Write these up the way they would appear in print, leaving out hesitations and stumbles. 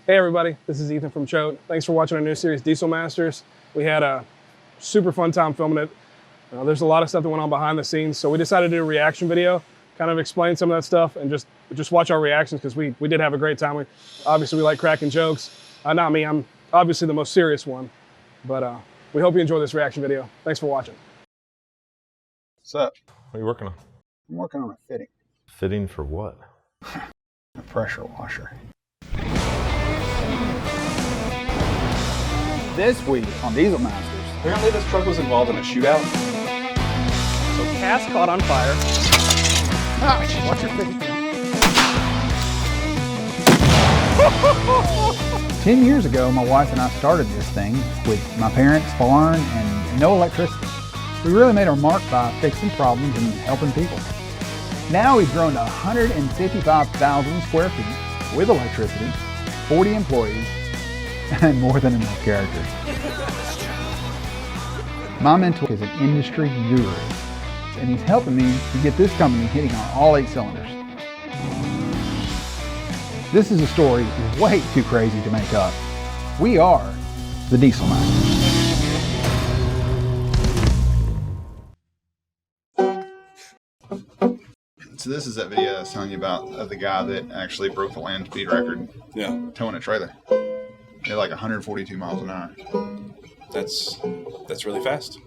Hey everybody, this is Ethan from Shootout. Thanks for watching our new series, Diesel Masters. We had a super fun time filming it. There's a lot of stuff that went on behind the scenes, so we decided to do a reaction video, kind of explain some of that stuff, and just watch our reactions because we did have a great time. Obviously we like cracking jokes. Not me, I'm obviously the most serious one, but we hope you enjoy this reaction video. Thanks for watching. What's up? What are you working on? I'm working on a fitting. Fitting for what? A pressure washer. This week on Diesel Masters. Apparently this truck was involved in a shootout. So cast caught on fire. Ah, watch your fitting. 10 years ago, my wife and I started this thing with my parents' barn and no electricity. We really made our mark by fixing problems and helping people. Now we've grown to 155,000 square feet with electricity, 40 employees, and more than enough characters. My mentor is an industry guru, and he's helping me to get this company hitting on all 8 cylinders. This is a story way too crazy to make up. We are the Diesel Masters. So this is that video I was telling you about of the guy that actually broke the land speed record. Yeah. Towing a trailer. At like 142 miles an hour. That's really fast.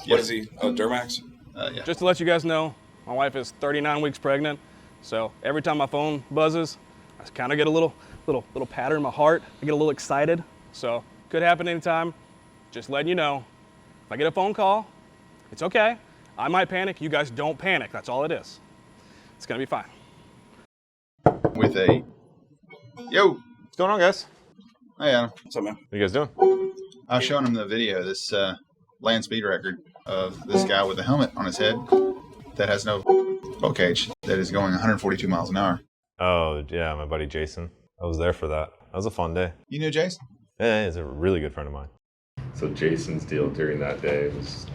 What is he? Oh, Duramax? Yeah. Just to let you guys know, my wife is 39 weeks pregnant, so every time my phone buzzes, I kind of get a little patter in my heart. I get a little excited, so could happen anytime. Just letting you know, if I get a phone call, it's okay. I might panic. You guys don't panic. That's all it is. It's gonna be fine. With a... Yo! What's going on, guys? Hey, Adam. What's up, man? What are you guys doing? I was showing him the video, this land speed record of this guy with a helmet on his head that has no roll cage that is going 142 miles an hour. Oh, yeah, my buddy Jason. I was there for that. That was a fun day. You knew Jason? Yeah, he's a really good friend of mine. So Jason's deal during that day was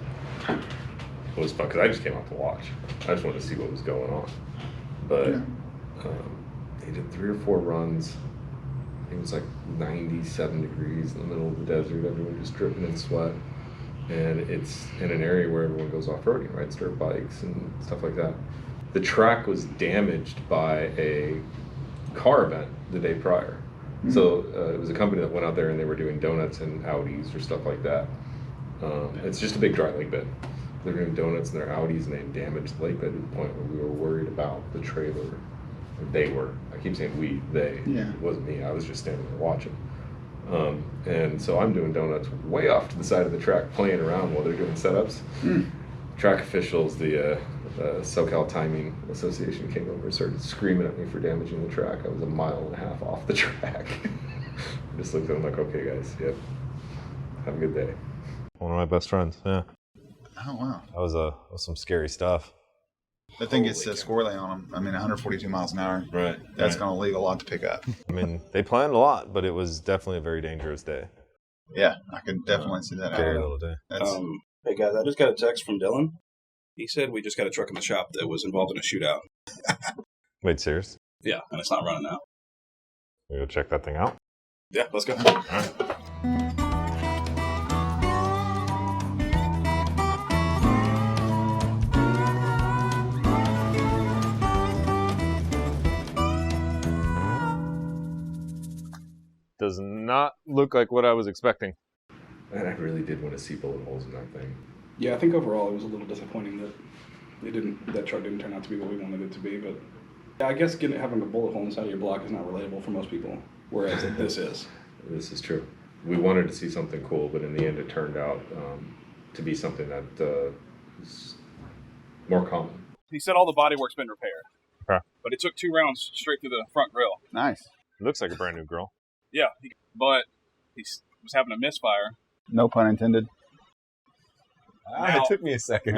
fun because I just came out to watch. I just wanted to see what was going on. But he did 3 or 4 runs. It was like 97 degrees in the middle of the desert. Everyone just dripping in sweat. And it's in an area where everyone goes off-roading, right? Dirt bikes and stuff like that. The track was damaged by a car event the day prior. Mm-hmm. So it was a company that went out there and they were doing donuts and Audis or stuff like that. It's just a big dry lake bed. They're doing donuts and their Audis and they damaged the lake bed to the point where we were worried about the trailer. They were. I keep saying we, they. Yeah. It wasn't me. I was just standing there watching. And so I'm doing donuts way off to the side of the track, playing around while they're doing setups. Track officials, the SoCal Timing Association came over and started screaming at me for damaging the track. I was 1.5 miles off the track. I just looked at them like, okay, guys, yep, have a good day. One of my best friends, yeah. Oh, wow. That was some scary stuff. That thing gets squirrely on him. I mean, 142 miles an hour. Right. That's going to leave a lot to pick up. I mean, they planned a lot, but it was definitely a very dangerous day. Yeah, I can definitely see that. Scary little day. Hey guys, I just got a text from Dylan. He said we just got a truck in the shop that was involved in a shootout. Wait, serious? Yeah, and it's not running now. We go check that thing out? Yeah, let's go. All right. Does not look like what I was expecting. And I really did want to see bullet holes in that thing. Yeah, I think overall it was a little disappointing that that truck didn't turn out to be what we wanted it to be. But yeah, I guess having a bullet hole inside of your block is not relatable for most people, whereas this is. This is true. We wanted to see something cool, but in the end it turned out to be something that is more common. He said all the bodywork's been repaired. Okay. But it took 2 rounds straight through the front grill. Nice. Looks like a brand new grill. Yeah, but he was having a misfire. No pun intended. It took me a second.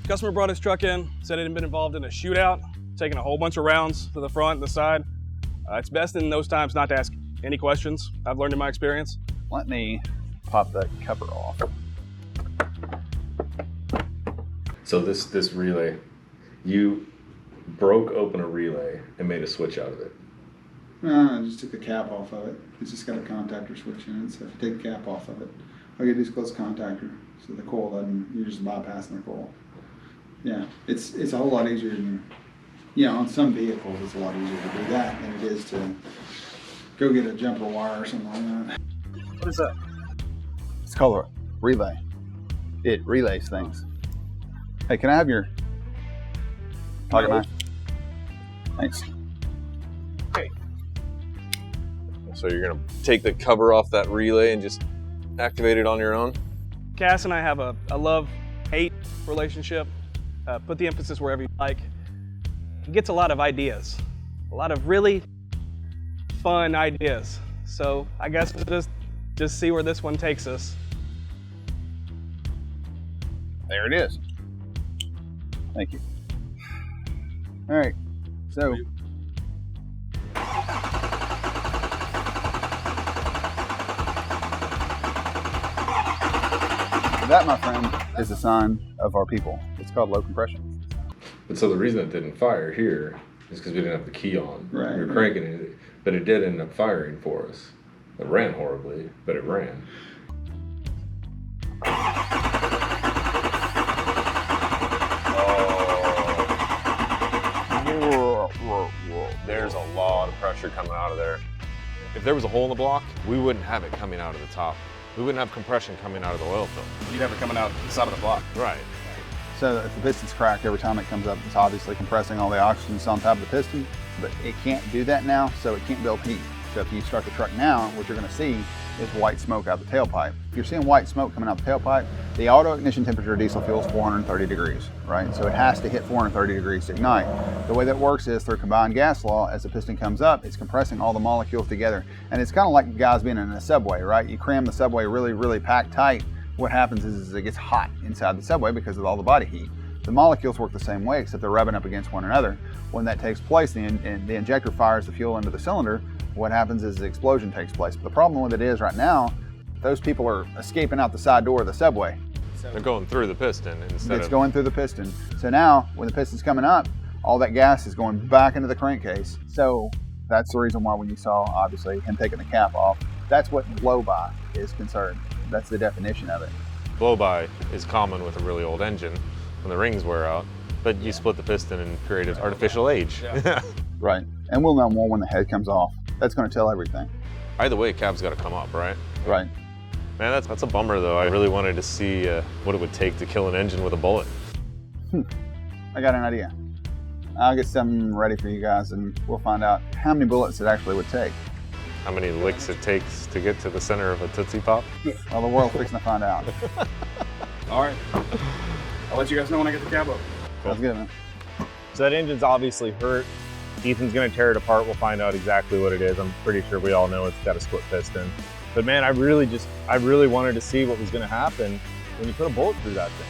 Customer brought his truck in, said it had been involved in a shootout, taking a whole bunch of rounds to the front and the side. It's best in those times not to ask any questions, I've learned in my experience. Let me pop that cover off. So this relay, you broke open a relay and made a switch out of it. No, I just took the cap off of it. It's just got a contactor switch in it, so if you take the cap off of it, all you do is close the contactor, so the coil doesn't, you're just bypassing the coil. Yeah, it's a whole lot easier than, on some vehicles it's a lot easier to do that than it is to go get a jumper wire or something like that. What is that? It's called a relay. It relays things. Hey, can I have your pocket knife? Thanks. So you're gonna take the cover off that relay and just activate it on your own? Cass and I have a love-hate relationship. Put the emphasis wherever you like. He gets a lot of ideas, a lot of really fun ideas. So I guess we'll just see where this one takes us. There it is. Thank you. All right, so. That, my friend, is a sign of our people. It's called low compression. And so the reason it didn't fire here is because we didn't have the key on. Right. We were cranking it, but it did end up firing for us. It ran horribly, but it ran. There's a lot of pressure coming out of there. If there was a hole in the block, we wouldn't have it coming out of the top. We wouldn't have compression coming out of the oil filter. You'd have it coming out the side of the block. Right. So if the piston's cracked, every time it comes up, it's obviously compressing all the oxygen that's on top of the piston, but it can't do that now, so it can't build heat. So if you start the truck now, what you're gonna see is white smoke out the tailpipe. If you're seeing white smoke coming out the tailpipe, the auto ignition temperature of diesel fuel is 430 degrees, right? So it has to hit 430 degrees to ignite. The way that works is through combined gas law, as the piston comes up, it's compressing all the molecules together. And it's kind of like guys being in a subway, right? You cram the subway really, really packed tight. What happens is it gets hot inside the subway because of all the body heat. The molecules work the same way, except they're rubbing up against one another. When that takes place, the injector fires the fuel into the cylinder. What happens is the explosion takes place. But the problem with it is right now, those people are escaping out the side door of the subway. They're going through the piston instead It's of... going through the piston. So now, when the piston's coming up, all that gas is going back into the crankcase. So that's the reason why when you saw, obviously, him taking the cap off, that's what blow-by is concerned. That's the definition of it. Blow-by is common with a really old engine when the rings wear out, but you split the piston and create an artificial age. Yeah. Right. And we'll know more when the head comes off. That's going to tell everything. Either way, cab's got to come up, right? Right. Man, that's a bummer, though. I really wanted to see what it would take to kill an engine with a bullet. I got an idea. I'll get something ready for you guys, and we'll find out how many bullets it actually would take. How many licks it takes to get to the center of a Tootsie Pop? Well, the world's fixing to find out. All right. I'll let you guys know when I get the cab up. Sounds good, man. So that engine's obviously hurt. Ethan's gonna tear it apart. We'll find out exactly what it is. I'm pretty sure we all know it's got a split piston. But man, I really wanted to see what was gonna happen when you put a bullet through that thing.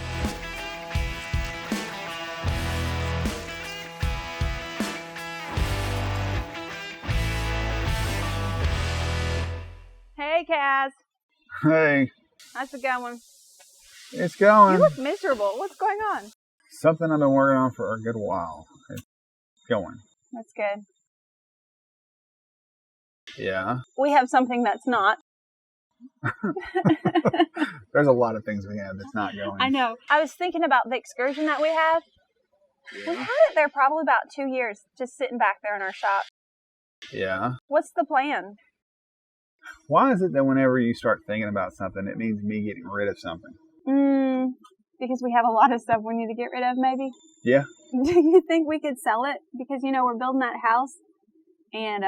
Hey, Kaz. Hey, How's it going? it's going. You look miserable. What's going on? Something I've been working on for a good while. It's going. That's good. Yeah. We have something that's not. There's a lot of things we have that's not going. I know. I was thinking about the excursion that we have. We've had it there probably about 2 years, just sitting back there in our shop. Yeah. What's the plan? Why is it that whenever you start thinking about something, it means me getting rid of something? Because we have a lot of stuff we need to get rid of, maybe? Yeah. Do you think we could sell it? Because, we're building that house, and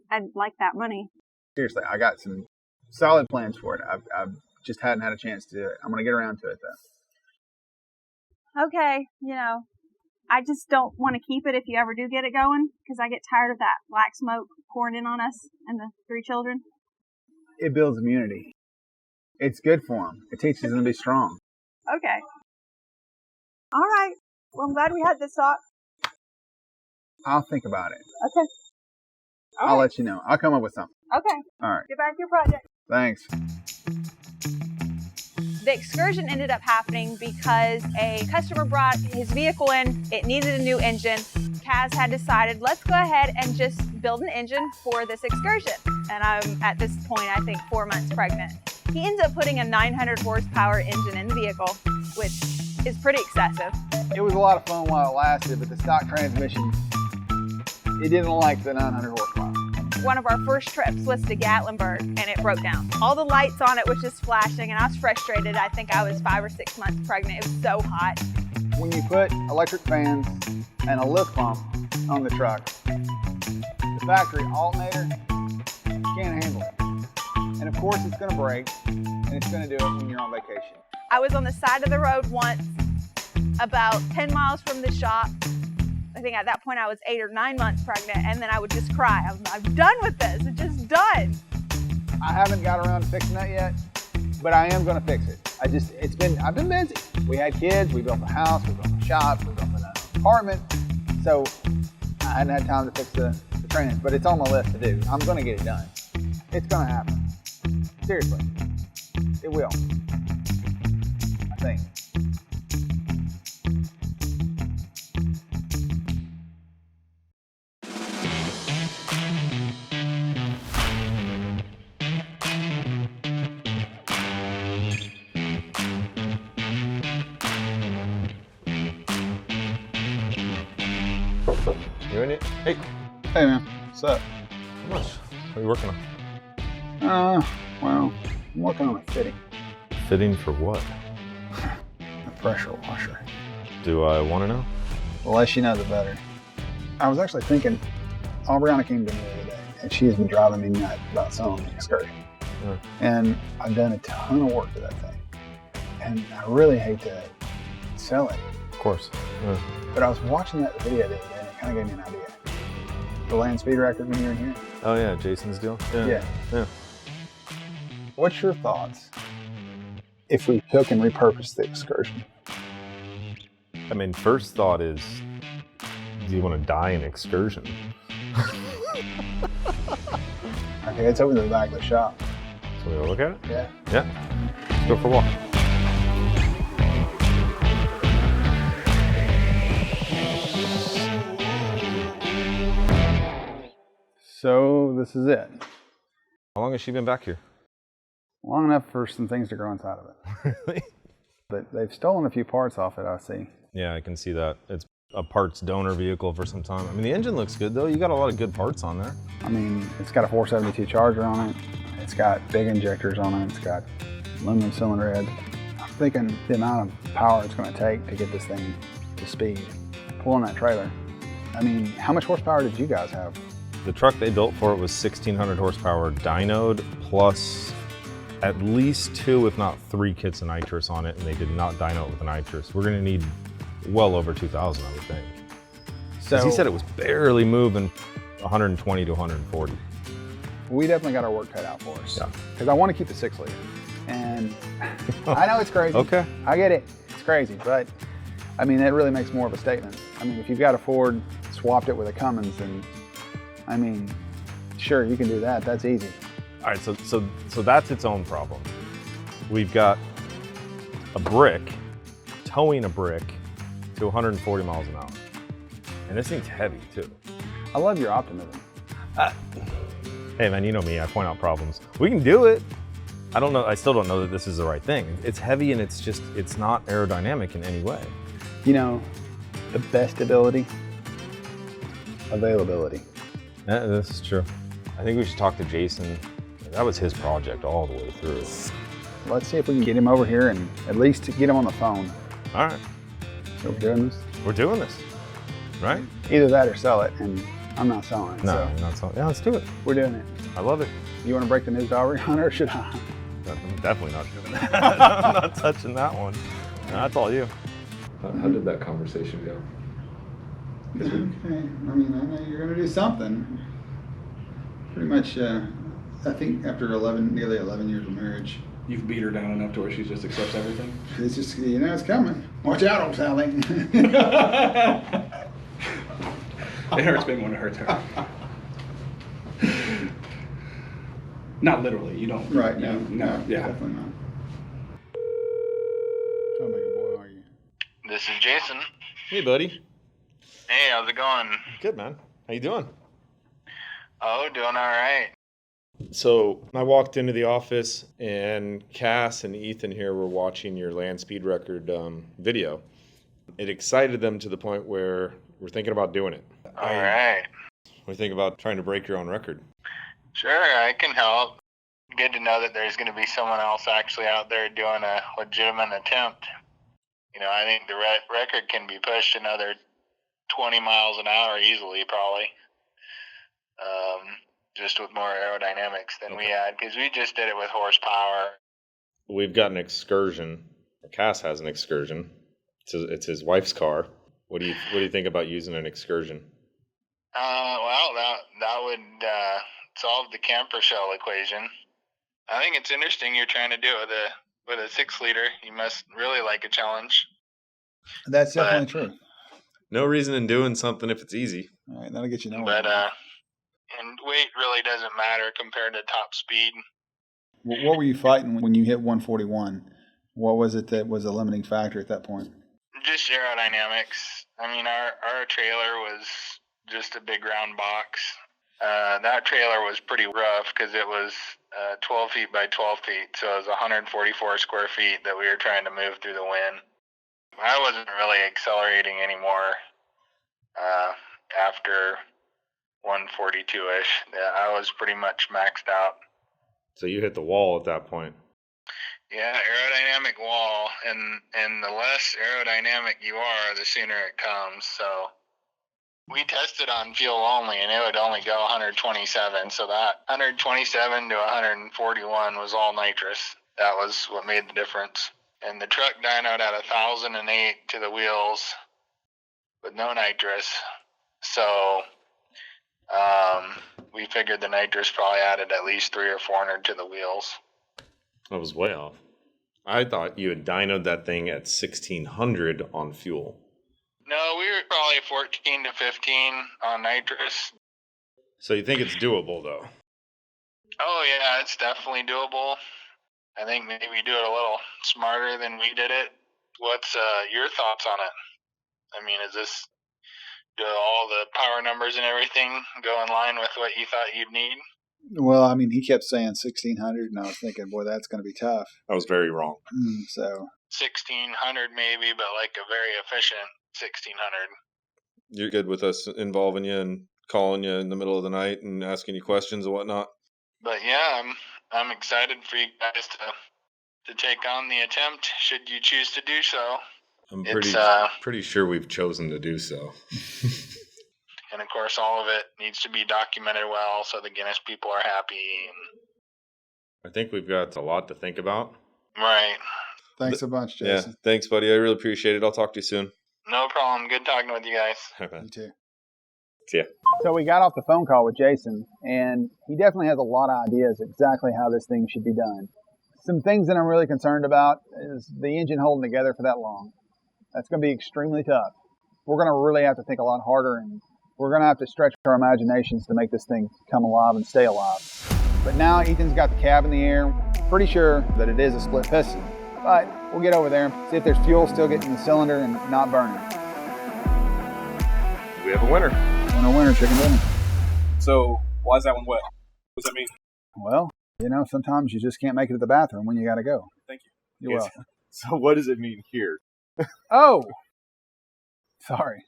I'd like that money. Seriously, I got some solid plans for it. I've just hadn't had a chance to do it. I'm going to get around to it, though. Okay, I just don't want to keep it if you ever do get it going, because I get tired of that black smoke pouring in on us and the 3 children. It builds immunity. It's good for them. It teaches them to be strong. Okay. All right. Well, I'm glad we had this talk. I'll think about it. Okay. I'll let you know. I'll come up with something. Okay. All right. Get back to your project. Thanks. The excursion ended up happening because a customer brought his vehicle in, it needed a new engine. Kaz had decided, let's go ahead and just build an engine for this excursion. And I'm, at this point, I think 4 months pregnant. He ends up putting a 900 horsepower engine in the vehicle, which is pretty excessive. It was a lot of fun while it lasted, but the stock transmission, it didn't like the 900 horsepower. One of our first trips was to Gatlinburg, and it broke down. All the lights on it was just flashing, and I was frustrated. I think I was 5 or 6 months pregnant. It was so hot. When you put electric fans and a lift pump on the truck, the factory alternator can't handle it. And of course it's gonna break, and it's gonna do it when you're on vacation. I was on the side of the road once, about 10 miles from the shop. I think at that point I was 8 or 9 months pregnant, and then I would just cry. I'm done with this, it's just done. I haven't got around to fixing that yet, but I am gonna fix it. I've been busy. We had kids, we built a house, we built a shop, we built an apartment, so I hadn't had time to fix the trans, but it's on my list to do. I'm gonna get it done. It's gonna happen. Seriously, it will, I think. You in it? Hey, Hey man, what's up? how much? What are you working on? Well, I'm working on a fitting. Fitting for what? A pressure washer. Do I want to know? The less you know, the better. I was actually thinking, Aubriana came to me the other day, and she has been driving me nuts about selling the excursion. Yeah. And I've done a ton of work to that thing. And I really hate to sell it. Of course. Yeah. But I was watching that video the other day, and it kind of gave me an idea. The land speed record when you were in here. Oh yeah, Jason's deal? Yeah. Yeah. What's your thoughts if we took and repurposed the excursion? I mean, first thought is, do you want to die in excursion? Okay, it's over to the back of the shop. So we'll look at it? Yeah. Yeah. Let's go for a walk. So this is it. How long has she been back here? Long enough for some things to grow inside of it. Really? But they've stolen a few parts off it, I see. Yeah, I can see that. It's a parts donor vehicle for some time. I mean, the engine looks good though. You got a lot of good parts on there. I mean, it's got a 472 Charger on it. It's got big injectors on it. It's got aluminum cylinder heads. I'm thinking the amount of power it's going to take to get this thing to speed, pulling that trailer. I mean, how much horsepower did you guys have? The truck they built for it was 1,600 horsepower dynoed plus at least 2, if not 3 kits of nitrous on it, and they did not dyno it with the nitrous. We're gonna need well over 2,000, I would think. So he said it was barely moving 120 to 140. We definitely got our work cut out for us. Yeah. Because I want to keep the 6-liter. And I know it's crazy. Okay. I get it. It's crazy, but I mean, that really makes more of a statement. I mean, if you've got a Ford, swapped it with a Cummins, then I mean, sure, you can do that. That's easy. All right, so that's its own problem. We've got a brick, towing a brick to 140 miles an hour. And this thing's heavy too. I love your optimism. Hey man, you know me, I point out problems. We can do it. I don't know, I still don't know that this is the right thing. It's heavy and it's not aerodynamic in any way. You know, the best ability, availability. Yeah, this is true. I think we should talk to Jason. That was his project all the way through. Let's see if we can get him over here and at least get him on the phone. All right. So we're doing this? We're doing this, right? Either that or sell it, and I'm not selling it. No, so you're not selling. Yeah, let's do it. we're doing it. I love it. You want to break the news to Aubriana, or should I? I'm definitely not doing that. I'm not touching that one. No, that's all you. How did that conversation go? Okay. I mean, I know you're going to do something. Pretty much, I think after nearly 11 years of marriage, You've beat her down enough to where she just accepts everything? it's just, you know, it's coming. Watch out, old Sally. It hurts me when it hurts her. Not literally, you don't. Right, you no, know, yeah. definitely not. this is Jason. Hey, buddy. Hey, how's it going? Good, man. How you doing? Oh, doing all right. So I walked into the office, and Cass and Ethan here were watching your land speed record video. It excited them to the point where we're thinking about doing it. All right. We think about trying to break your own record. Sure, I can help. Good to know that there's going to be someone else actually out there doing a legitimate attempt. You know, I think the record can be pushed another 20 miles an hour easily, probably. Just with more aerodynamics than we had, because we just did it with horsepower. We've got an excursion. Cass has an excursion. It's his wife's car. What do you think about using an excursion? Well, that would solve the camper shell equation. I think it's interesting you're trying to do it with a 6-liter. You must really like a challenge. That's definitely true. No reason in doing something if it's easy. All right, that'll get you nowhere. But and weight really doesn't matter compared to top speed. What were you fighting when you hit 141? What was it that was a limiting factor at that point? Just aerodynamics. I mean, our trailer was just a big round box. That trailer was pretty rough because it was 12 feet by 12 feet, so it was 144 square feet that we were trying to move through the wind. I wasn't really accelerating anymore after 142-ish. Yeah, I was pretty much maxed out. So you hit the wall at that point. Yeah, aerodynamic wall, and the less aerodynamic you are, the sooner it comes. So we tested on fuel only, and it would only go 127. So that 127 to 141 was all nitrous. That was what made the difference. And the truck dynoed at 1,008 to the wheels with no nitrous. So we figured the nitrous probably added at least 300 or 400 to the wheels. I was way off. I thought you had dynoed that thing at 1,600 on fuel. No, we were probably 14 to 15 on nitrous. So you think it's doable, though? Oh, yeah, it's definitely doable. I think maybe we do it a little smarter than we did it. What's your thoughts on it? I mean, do all the power numbers and everything go in line with what you thought you'd need? Well, I mean, he kept saying 1,600, and I was thinking, boy, that's going to be tough. I was very wrong. So 1,600 maybe, but like a very efficient 1,600. You're good with us involving you and calling you in the middle of the night and asking you questions and whatnot? But yeah, I'm excited for you guys to take on the attempt, should you choose to do so. I'm pretty sure we've chosen to do so. And of course, all of it needs to be documented well so the Guinness people are happy. I think we've got a lot to think about. Right. Thanks a bunch, Jason. Yeah, thanks, buddy. I really appreciate it. I'll talk to you soon. No problem. Good talking with you guys. You too. See ya. So we got off the phone call with Jason, and he definitely has a lot of ideas exactly how this thing should be done. Some things that I'm really concerned about is the engine holding together for that long. That's going to be extremely tough. We're going to really have to think a lot harder, and we're going to have to stretch our imaginations to make this thing come alive and stay alive. But now Ethan's got the cab in the air. Pretty sure that it is a split piston. But we'll get over there and see if there's fuel still getting in the cylinder and not burning. We have a winner. Winner, chicken dinner. So why is that one wet? What does that mean? Well, sometimes you just can't make it to the bathroom when you got to go. Thank you. You're welcome. So what does it mean here? Oh, sorry.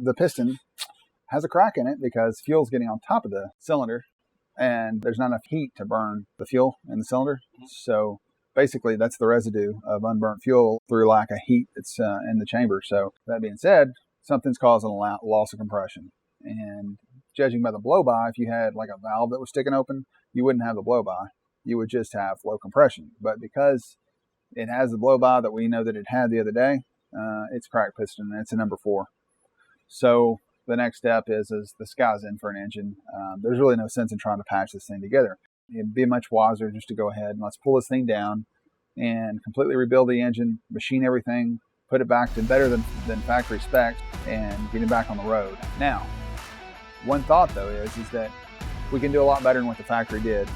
The piston has a crack in it because fuel's getting on top of the cylinder and there's not enough heat to burn the fuel in the cylinder. So basically that's the residue of unburnt fuel through lack of heat that's in the chamber. So that being said, something's causing a loss of compression. And judging by the blow-by, if you had like a valve that was sticking open, you wouldn't have the blow-by. You would just have low compression. But because it has the blow-by that we know that it had the other day, it's cracked piston and it's a number 4. So the next step is the sky's in for an engine. There's really no sense in trying to patch this thing together. It'd be much wiser just to go ahead and let's pull this thing down and completely rebuild the engine, machine everything, put it back to better than factory specs, and get it back on the road. Now, one thought though is that we can do a lot better than what the factory did.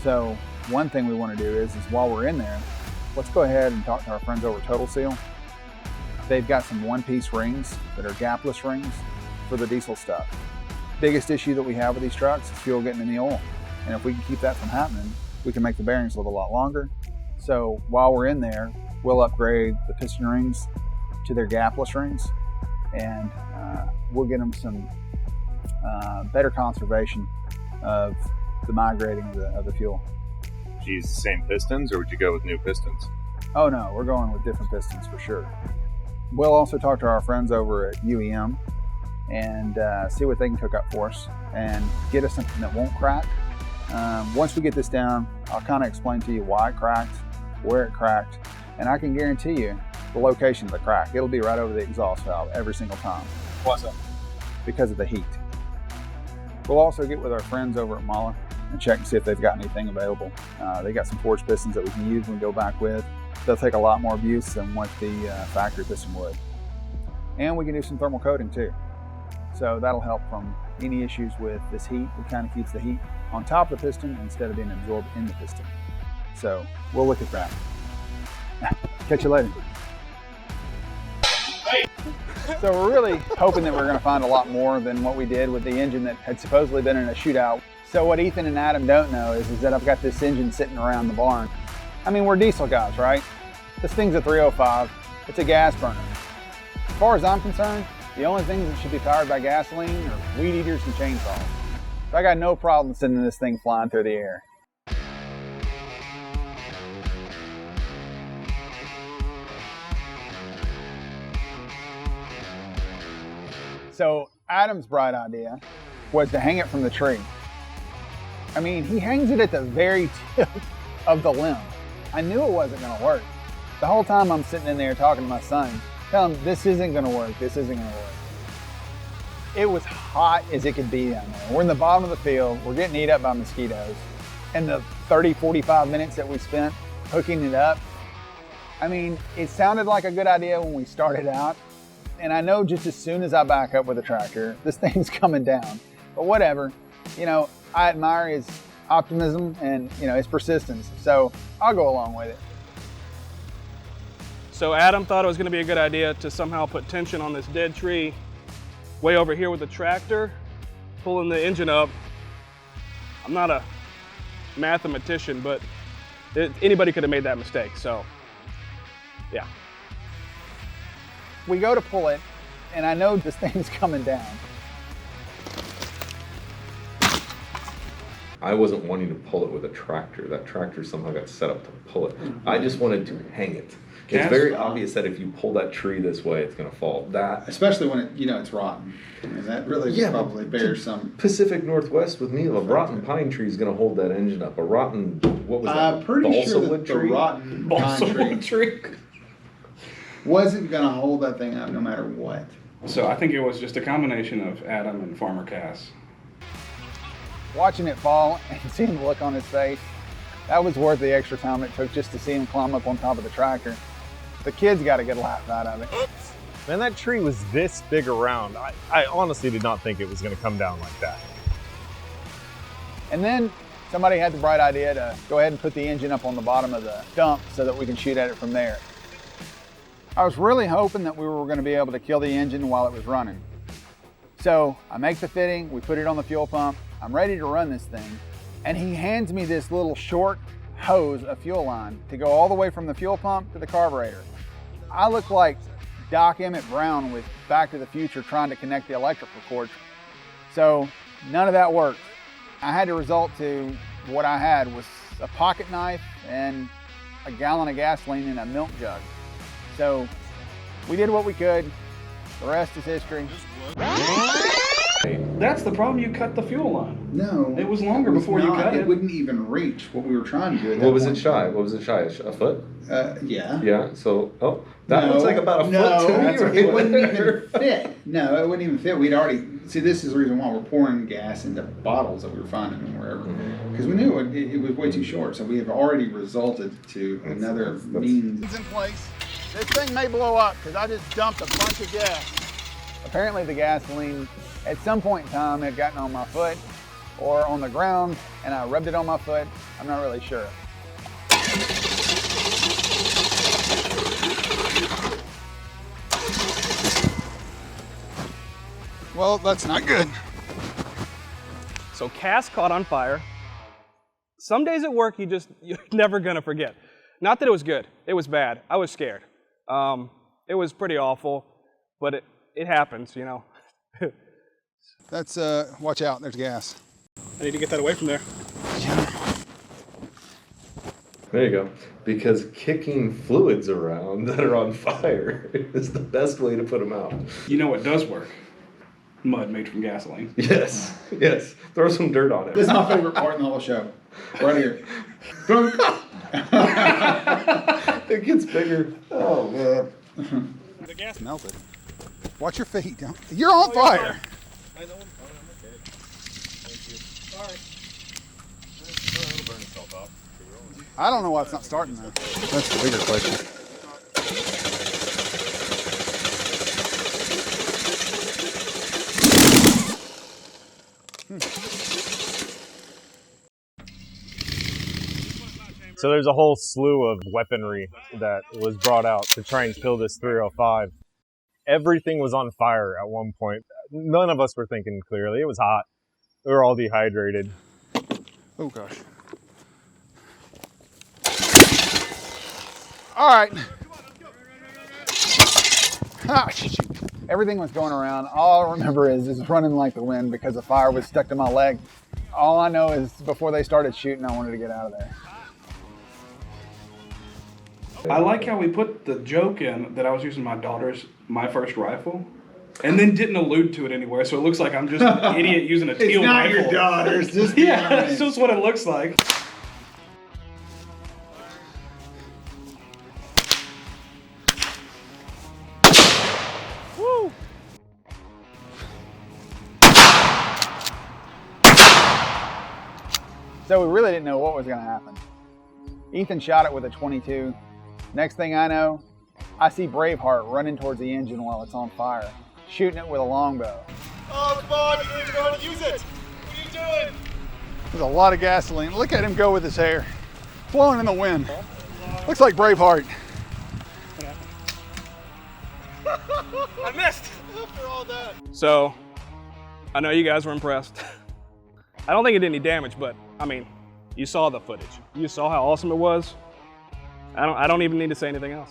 So one thing we want to do is while we're in there, let's go ahead and talk to our friends over at Total Seal. They've got some one-piece rings that are gapless rings for the diesel stuff. Biggest issue that we have with these trucks is fuel getting in the oil. And if we can keep that from happening, we can make the bearings live a lot longer. So while we're in there, we'll upgrade the piston rings to their gapless rings, and we'll get them some better conservation of the migrating of the fuel. Would you use the same pistons, or would you go with new pistons? Oh no, we're going with different pistons for sure. We'll also talk to our friends over at UEM and see what they can cook up for us and get us something that won't crack. Once we get this down, I'll kind of explain to you why it cracked, where it cracked, and I can guarantee you the location of the crack. It'll be right over the exhaust valve every single time. What's up? Because of the heat. We'll also get with our friends over at Mahler and check and see if they've got anything available. They got some forged pistons that we can use and go back with. They'll take a lot more abuse than what the factory piston would. And we can do some thermal coating too. So that'll help from any issues with this heat. It kind of keeps the heat on top of the piston instead of being absorbed in the piston. So we'll look at that. Catch you later. So we're really hoping that we're going to find a lot more than what we did with the engine that had supposedly been in a shootout. So what Ethan and Adam don't know is that I've got this engine sitting around the barn. I mean, we're diesel guys, right? This thing's a 305. It's a gas burner. As far as I'm concerned, the only things that should be powered by gasoline are weed eaters and chainsaws. So I got no problem sending this thing flying through the air. So Adam's bright idea was to hang it from the tree. I mean, he hangs it at the very tip of the limb. I knew it wasn't gonna work. The whole time I'm sitting in there talking to my son, telling him, this isn't gonna work, this isn't gonna work. It was hot as it could be down there. We're in the bottom of the field, we're getting eaten up by mosquitoes. And the 30, 45 minutes that we spent hooking it up, I mean, it sounded like a good idea when we started out. And I know just as soon as I back up with the tractor, this thing's coming down. But whatever, you know, I admire his optimism and, you know, his persistence. So I'll go along with it. So Adam thought it was going to be a good idea to somehow put tension on this dead tree way over here with the tractor, pulling the engine up. I'm not a mathematician, but anybody could have made that mistake, so yeah. We go to pull it, and I know this thing's coming down. I wasn't wanting to pull it with a tractor. That tractor somehow got set up to pull it. I just wanted to hang it. It's very obvious that if you pull that tree this way, it's going to fall. That, especially when it, you know, it's rotten. I mean, that really probably bears some. Pacific Northwest with me, a rotten pine tree is going to hold that engine up. A rotten, what was that? I'm pretty sure that the rotten pine tree wasn't going to hold that thing up no matter what. So I think it was just a combination of Adam and Farmer Cass. Watching it fall and seeing the look on his face, that was worth the extra time it took just to see him climb up on top of the tractor. The kids got a good laugh out of it. Oops. Man, that tree was this big around. I honestly did not think it was going to come down like that. And then somebody had the bright idea to go ahead and put the engine up on the bottom of the dump so that we can shoot at it from there. I was really hoping that we were going to be able to kill the engine while it was running. So I make the fitting, we put it on the fuel pump, I'm ready to run this thing, and he hands me this little short hose of fuel line to go all the way from the fuel pump to the carburetor. I look like Doc Emmett Brown with Back to the Future trying to connect the electrical cord. So none of that worked. I had to resort to what I had was a pocket knife and a gallon of gasoline in a milk jug. So we did what we could. The rest is history. That's the problem, you cut the fuel line. No. It was longer before you cut it. It wouldn't even reach what we were trying to do. What was it shy? What was it shy? A foot? Yeah. Yeah, so, that looks like about a foot to me. It wouldn't even fit. No, it wouldn't even fit. We'd already, see, this is the reason why we're pouring gas into bottles that we were finding and wherever. Because we knew it was way too short, so we have already resulted to another means. In place. This thing may blow up because I just dumped a bunch of gas. Apparently the gasoline, at some point in time, had gotten on my foot or on the ground, and I rubbed it on my foot. I'm not really sure. Well, that's not good. So Cass caught on fire. Some days at work, you're never gonna forget. Not that it was good, it was bad. I was scared. It was pretty awful, but it happens, you know. That's, watch out, there's gas. I need to get that away from there. There you go. Because kicking fluids around that are on fire is the best way to put them out. You know what does work? Mud made from gasoline. Yes, yes. Throw some dirt on it. This is my favorite part in the whole show. Right here. It gets bigger. Oh, man. The gas Melted. Watch your feet. You're on fire. I know. I'm okay. Thank you. Sorry. It'll burn itself out. I don't know why it's not starting though. That's the bigger question. So there's a whole slew of weaponry that was brought out to try and kill this 305. Everything was on fire at one point. None of us were thinking clearly. It was hot. We were all dehydrated. Oh gosh. All right. Ah, shoot. Everything was going around. All I remember is running like the wind because the fire was stuck to my leg. All I know is before they started shooting, I wanted to get out of there. I like how we put the joke in that I was using my first rifle, and then didn't allude to it anywhere, so it looks like I'm just an idiot using a teal rifle. It's not your daughter's, just yeah, that's just what it looks like. Woo! So we really didn't know what was going to happen. Ethan shot it with a 22. Next thing I know, I see Braveheart running towards the engine while it's on fire, shooting it with a longbow. Oh, come on, you don't even know how to use it. What are you doing? There's a lot of gasoline. Look at him go with his hair, flowing in the wind. Looks like Braveheart. I missed! After all that. So, I know you guys were impressed. I don't think it did any damage, but I mean, you saw the footage. You saw how awesome it was. I don't even need to say anything else.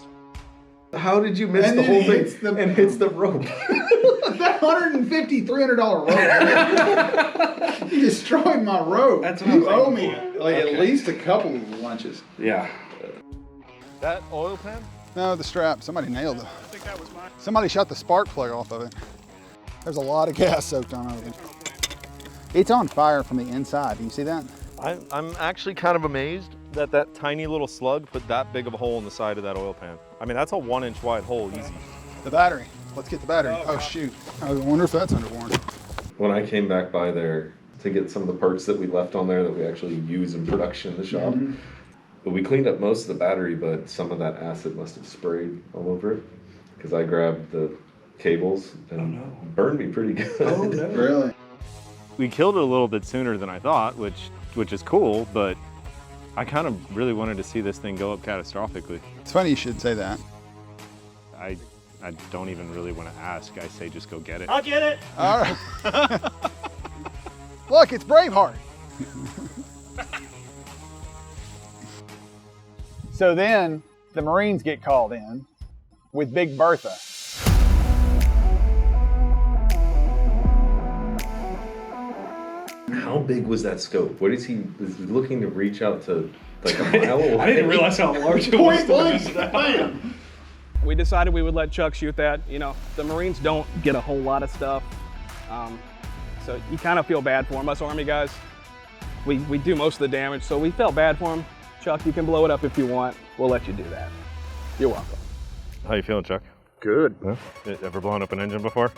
How did you miss the whole thing and hits the rope? That $150, $300 rope. You destroyed my rope. That's what you I'm owe me saying. like at least a couple of lunches. Yeah. That oil pan? No, the strap. Somebody nailed it. I think that was mine. Somebody shot the spark plug off of it. There's a lot of gas soaked on it. It's on fire from the inside. Do you see that? I'm actually kind of amazed that that tiny little slug put that big of a hole in the side of that oil pan. I mean, that's a 1-inch wide hole, easy. The battery. Let's get the battery. Oh shoot. I wonder if that's under warranty. When I came back by there to get some of the parts that we left on there that we actually use in production in the shop, but we cleaned up most of the battery, but some of that acid must have sprayed all over it because I grabbed the cables and burned me pretty good. Oh, no. Really? We killed it a little bit sooner than I thought, which is cool, but I kind of really wanted to see this thing go up catastrophically. It's funny you should say that. I don't even really want to ask. I say just go get it. I'll get it. All right. Look, it's Braveheart. So then the Marines get called in with Big Bertha. How big was that scope? What is he looking to reach out to like a mile away? I didn't realize how large it was. Point blank, bam. We decided we would let Chuck shoot that. You know, the Marines don't get a whole lot of stuff. So you kind of feel bad for them. Us Army guys, we do most of the damage, so we felt bad for them. Chuck, you can blow it up if you want. We'll let you do that. You're welcome. How you feeling, Chuck? Good. Yeah? Ever blown up an engine before?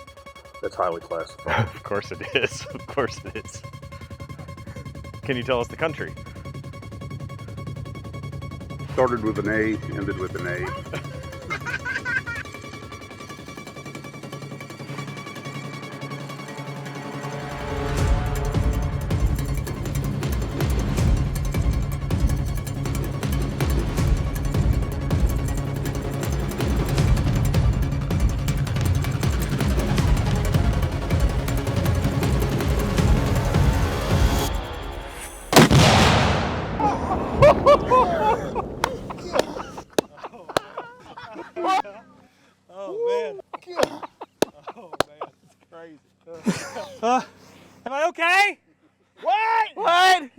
That's highly classified. Of course it is. Of course it is. Can you tell us the country? Started with an A, ended with an A. Okay? What?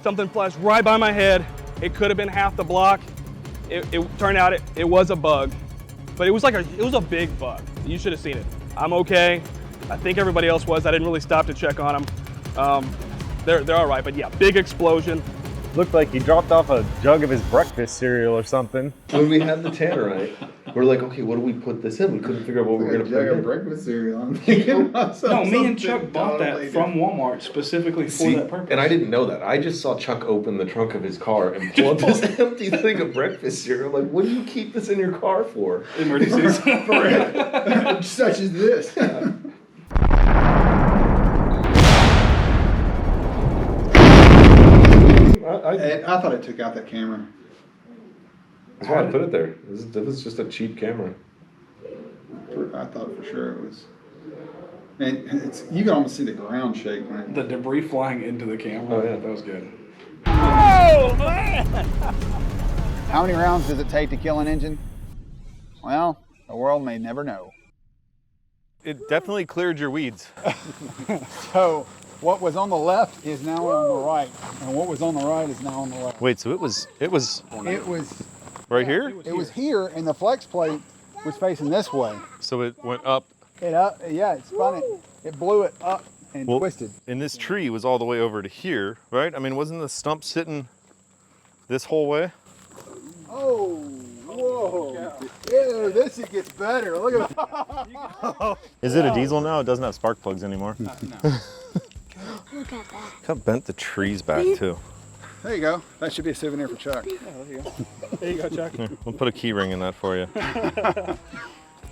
Something flashed right by my head. It could have been half the block. It turned out it was a bug, but it was a big bug. You should have seen it. I'm okay. I think everybody else was. I didn't really stop to check on them. They're all right, but yeah, big explosion. Looked like he dropped off a jug of his breakfast cereal or something. When we had the tannerite, we're like, okay, what do we put this in? We couldn't figure out what we were going to put in. Breakfast cereal. I'm thinking No, me and Chuck bought that from Walmart specifically for that purpose. And I didn't know that. I just saw Chuck open the trunk of his car and pull up this empty thing of breakfast cereal. Like, what do you keep this in your car for? Emergencies. Such as this. I thought it took out that camera. That's why I put it there. It was just a cheap camera. I thought for sure it was. And you can almost see the ground shake, man. The debris flying into the camera. Oh, yeah. That was good. Oh, man! How many rounds does it take to kill an engine? Well, the world may never know. It definitely cleared your weeds. So, what was on the left is now on the right, and what was on the right is now on the left. Wait, so it was right here? It was here, and the flex plate was facing this way. So it went up. It spun it. It blew it up and twisted. And this tree was all the way over to here, right? I mean, wasn't the stump sitting this whole way? Oh, whoa. Ew, this gets better. Look at that. Is it a diesel now? It doesn't have spark plugs anymore. No. Look at that. Look how bent the tree's back, too. There you go. That should be a souvenir for Chuck. Yeah, there you go. There you go, Chuck. Here, we'll put a key ring in that for you.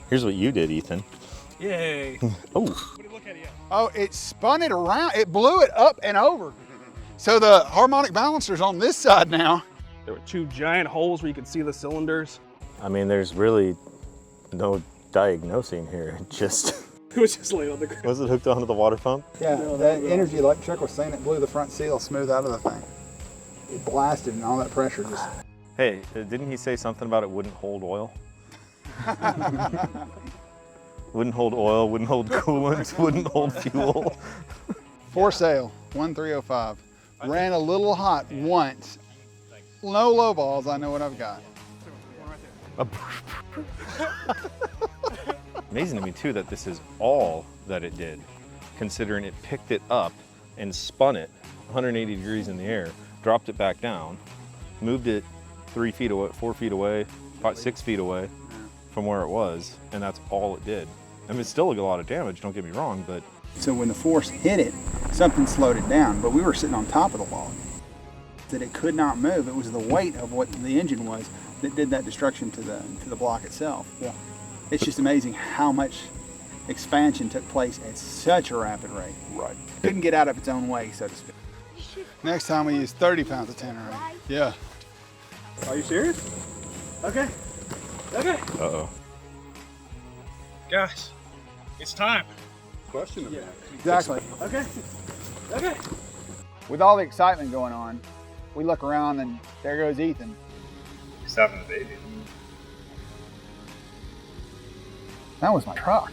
Here's what you did, Ethan. Yay. Oh. Oh, it spun it around. It blew it up and over. So the harmonic balancer's on this side now. There were two giant holes where you could see the cylinders. I mean, there's really no diagnosing here. It just... It was just laid on the ground. Was it hooked onto the water pump? Yeah, that energy, like Chuck was saying, it blew the front seal smooth out of the thing. It blasted and all that pressure just... Hey, didn't he say something about it wouldn't hold oil? Wouldn't hold oil, wouldn't hold coolant, wouldn't hold fuel. For sale, 1305. Ran a little hot once. No low balls, I know what I've got. Amazing to me too that this is all that it did, considering it picked it up and spun it 180 degrees in the air, dropped it back down, moved it 3 feet away, 4 feet away, about 6 feet away from where it was, and that's all it did. I mean, it's still a lot of damage, don't get me wrong, but... So when the force hit it, something slowed it down, but we were sitting on top of the log. That it could not move. It was the weight of what the engine was that did that destruction to the block itself. Yeah. It's just amazing how much expansion took place at such a rapid rate. Right. Couldn't get out of its own way, so to speak. Next time we use 30 pounds of tannerite. Yeah. Are you serious? Okay. Okay. Uh-oh. Guys, it's time. Question of that. Exactly. Okay. Okay. With all the excitement going on, we look around and there goes Ethan. He's having a baby. That was my truck.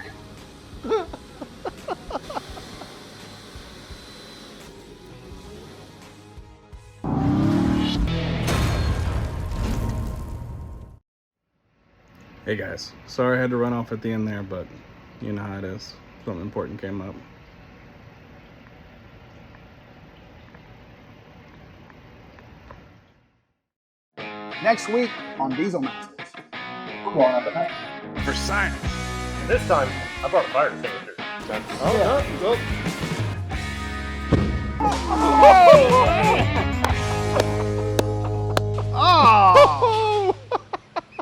Hey guys, sorry I had to run off at the end there, but you know how it is. Something important came up. Next week on Diesel Masters. We're going up at night. For science. And this time, I brought a fire extinguisher. Oh, yeah.